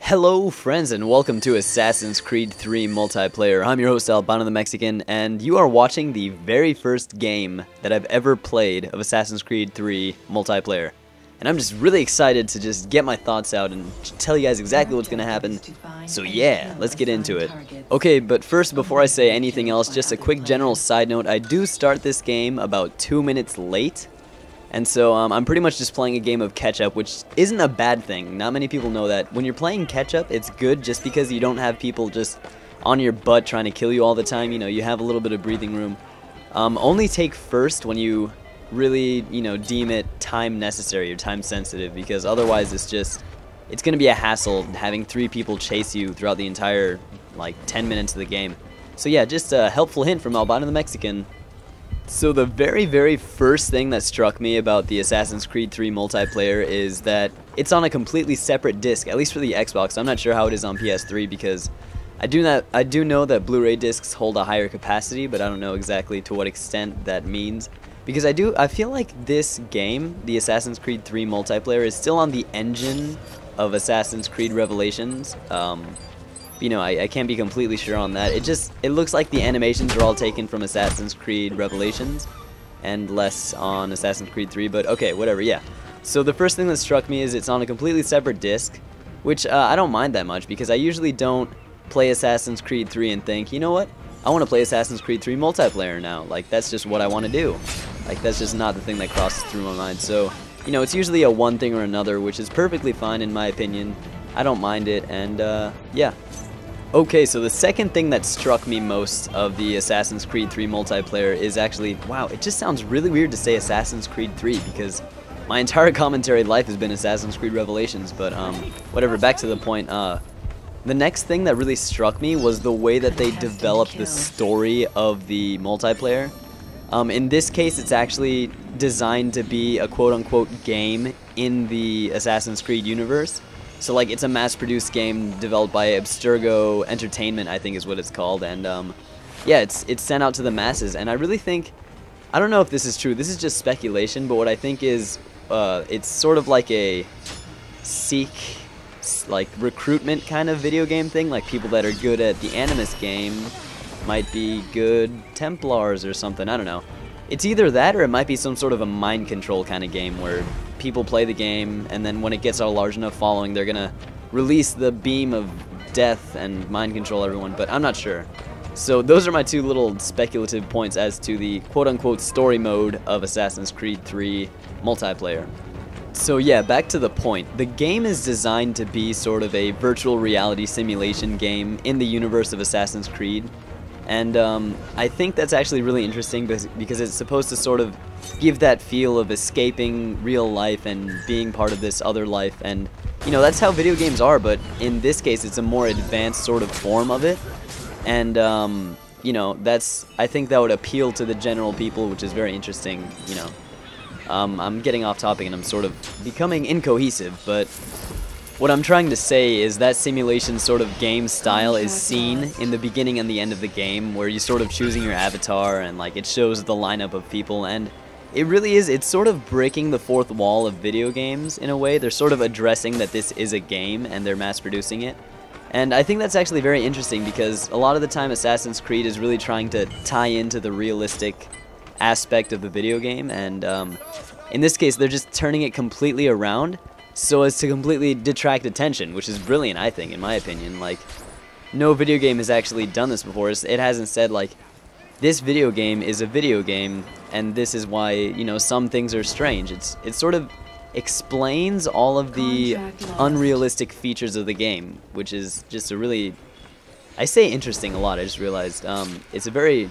Hello friends and welcome to Assassin's Creed 3 multiplayer. I'm your host Albano the Mexican and you are watching the very first game that I've ever played of Assassin's Creed 3 multiplayer. And I'm just really excited to just get my thoughts out and tell you guys exactly what's going to happen. So yeah, let's get into it. Okay, but first before I say anything else, just a quick general side note. I do start this game about 2 minutes late. And so I'm pretty much just playing a game of catch-up, which isn't a bad thing. Not many people know that. When you're playing catch-up, it's good just because you don't have people just on your butt trying to kill you all the time. You know, you have a little bit of breathing room. Only take first when you really, deem it time necessary or time sensitive, because otherwise it's going to be a hassle having 3 people chase you throughout the entire, 10 minutes of the game. So yeah, just a helpful hint from Albano the Mexican. So the very first thing that struck me about the Assassin's Creed 3 multiplayer is that it's on a completely separate disc, at least for the Xbox. I'm not sure how it is on PS3 because I do know that Blu-ray discs hold a higher capacity, but I don't know exactly to what extent that means. Because I feel like this game, the Assassin's Creed 3 multiplayer, is still on the engine of Assassin's Creed Revelations. I can't be completely sure on that. It looks like the animations are all taken from Assassin's Creed Revelations and less on Assassin's Creed 3, but okay, whatever, yeah. So the first thing that struck me is it's on a completely separate disc, which I don't mind that much because I usually don't play Assassin's Creed 3 and think, you know what, I want to play Assassin's Creed 3 multiplayer now. Like, that's just what I want to do. Like, that's just not the thing that crosses through my mind. So, it's usually a one thing or another, which is perfectly fine in my opinion. I don't mind it, and yeah. Okay, so the second thing that struck me most of the Assassin's Creed 3 multiplayer is actually, wow, it just sounds really weird to say Assassin's Creed 3 because my entire commentary life has been Assassin's Creed Revelations, but whatever, back to the point. The next thing that really struck me was the way that they developed the story of the multiplayer. In this case, it's actually designed to be a quote-unquote game in the Assassin's Creed universe. So, it's a mass-produced game developed by Abstergo Entertainment, I think is what it's called, and, yeah, it's sent out to the masses, and I really think, I don't know if this is true, this is just speculation, but what I think is, it's sort of like a recruitment kind of video game thing, like people that are good at the Animus game might be good Templars or something, I don't know. It's either that or it might be some sort of a mind control kind of game where people play the game and then when it gets a large enough following they're gonna release the beam of death and mind control everyone, but I'm not sure. So those are my two little speculative points as to the quote-unquote story mode of Assassin's Creed 3 multiplayer. So yeah, back to the point. The game is designed to be sort of a virtual reality simulation game in the universe of Assassin's Creed. And I think that's actually really interesting because it's supposed to sort of give that feel of escaping real life and being part of this other life. And, that's how video games are, but in this case it's a more advanced sort of form of it. And, I think that would appeal to the general people, which is very interesting, I'm getting off topic and I'm sort of becoming incohesive, but what I'm trying to say is that simulation sort of game style is seen in the beginning and the end of the game, where you're sort of choosing your avatar and it shows the lineup of people, and it really is, it's sort of breaking the fourth wall of video games in a way. They're sort of addressing that this is a game and they're mass producing it. And I think that's actually very interesting because a lot of the time Assassin's Creed is really trying to tie into the realistic aspect of the video game, and in this case they're just turning it completely around so as to completely detract attention, which is brilliant, I think, in my opinion. No video game has actually done this before. It hasn't said, this video game is a video game, and this is why, some things are strange. It sort of explains all of the unrealistic features of the game, which is just a really, I say interesting a lot, I just realized. It's a very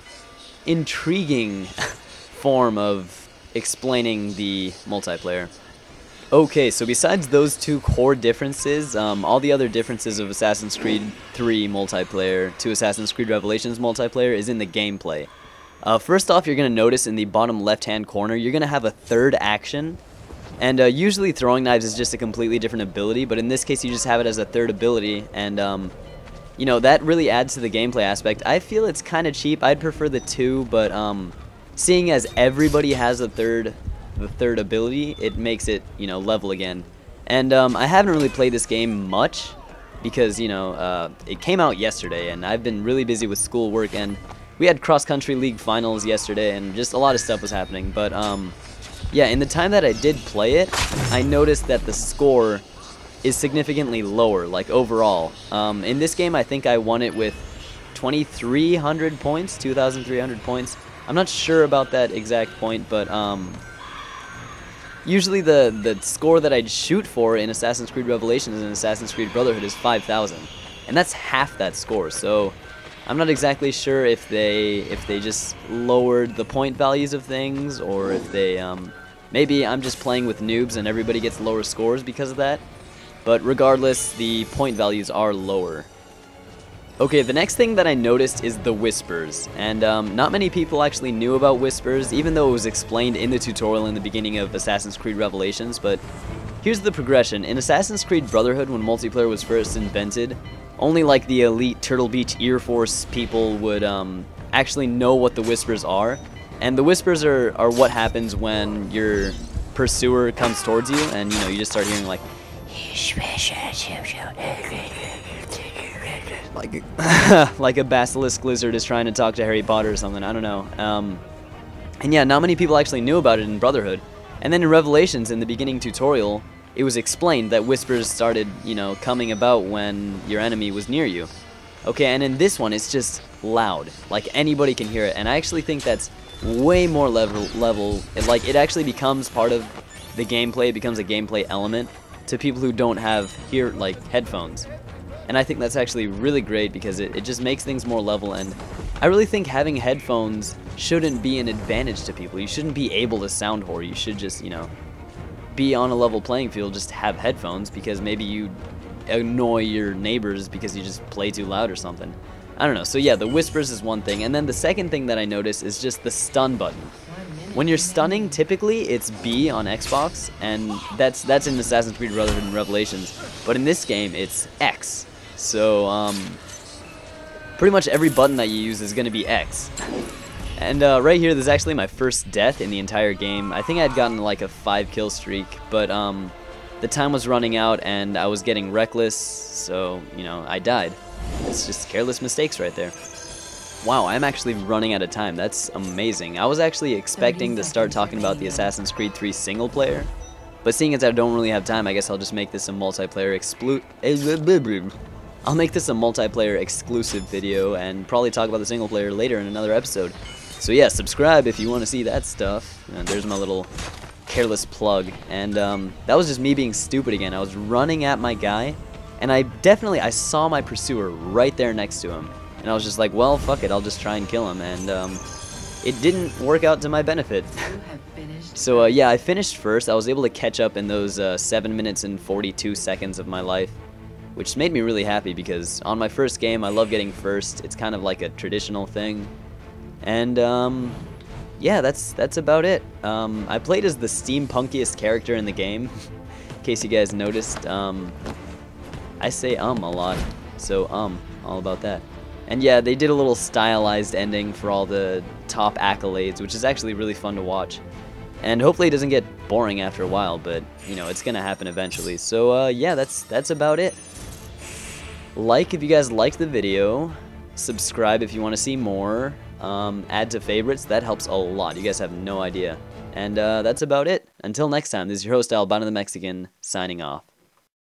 intriguing form of explaining the multiplayer. Okay, so besides those two core differences, all the other differences of Assassin's Creed 3 multiplayer to Assassin's Creed Revelations multiplayer is in the gameplay. First off, you're going to notice in the bottom left-hand corner, you're going to have a third action. And usually throwing knives is just a completely different ability, but in this case you just have it as a third ability, and that really adds to the gameplay aspect. I feel it's kind of cheap. I'd prefer the two, but seeing as everybody has the third ability, it makes it, level again. And I haven't really played this game much, because, you know, it came out yesterday, and I've been really busy with schoolwork, and we had cross-country league finals yesterday, and just a lot of stuff was happening. But, yeah, in the time that I did play it, I noticed that the score is significantly lower, like, overall. In this game, I think I won it with 2,300 points, 2,300 points. I'm not sure about that exact point, but, usually the score that I'd shoot for in Assassin's Creed Revelations and Assassin's Creed Brotherhood is 5,000. And that's half that score, so I'm not exactly sure if they just lowered the point values of things, or if they, maybe I'm just playing with noobs and everybody gets lower scores because of that. But regardless, the point values are lower. Okay, the next thing that I noticed is the whispers, and not many people actually knew about whispers, even though it was explained in the tutorial in the beginning of Assassin's Creed Revelations. But here's the progression. In Assassin's Creed Brotherhood, when multiplayer was first invented, only like the elite Turtle Beach Air Force people would actually know what the whispers are, and the whispers are what happens when your pursuer comes towards you, and you know, you just start hearing like like a basilisk lizard is trying to talk to Harry Potter or something, I don't know. And yeah, not many people actually knew about it in Brotherhood. And then in Revelations, in the beginning tutorial, it was explained that whispers started, you know, coming about when your enemy was near you. Okay, and in this one, it's just loud. Like, anybody can hear it. And I actually think that's way more level. It actually becomes part of the gameplay. It becomes a gameplay element to people who don't have headphones. And I think that's actually really great because it just makes things more level, and I really think having headphones shouldn't be an advantage to people. You shouldn't be able to sound whore. You should just, you know, be on a level playing field, just have headphones, because maybe you annoy your neighbors because you just play too loud or something. I don't know. So yeah, the whispers is one thing, and then the second thing that I noticed is just the stun button. When you're stunning, typically it's B on Xbox, and that's in Assassin's Creed Brotherhood and Revelations, but in this game it's X. So, pretty much every button that you use is going to be X. And right here, there's actually my first death in the entire game. I think I'd gotten like a 5-kill streak, but the time was running out and I was getting reckless, so, you know, I died. It's just careless mistakes right there. Wow, I'm actually running out of time. That's amazing. I was actually expecting to start talking about the Assassin's Creed 3 single player, but seeing as I don't really have time, I guess I'll just make this a multiplayer I'll make this a multiplayer exclusive video and probably talk about the single player later in another episode. So yeah, subscribe if you want to see that stuff. And there's my little careless plug. And that was just me being stupid again. I was running at my guy, and I saw my pursuer right there next to him. And I was just like, well, fuck it, I'll just try and kill him. And it didn't work out to my benefit. So yeah, I finished first. I was able to catch up in those 7 minutes and 42 seconds of my life, which made me really happy because on my first game, I love getting first. It's kind of like a traditional thing. And yeah, that's about it. I played as the steampunkiest character in the game, in case you guys noticed. I say a lot, so all about that. And yeah, they did a little stylized ending for all the top accolades, which is actually really fun to watch. And hopefully it doesn't get boring after a while, but you know, it's gonna happen eventually. So yeah, that's about it. Like if you guys liked the video, subscribe if you want to see more, add to favorites, that helps a lot, you guys have no idea. And that's about it. Until next time, this is your host Albano the Mexican, signing off.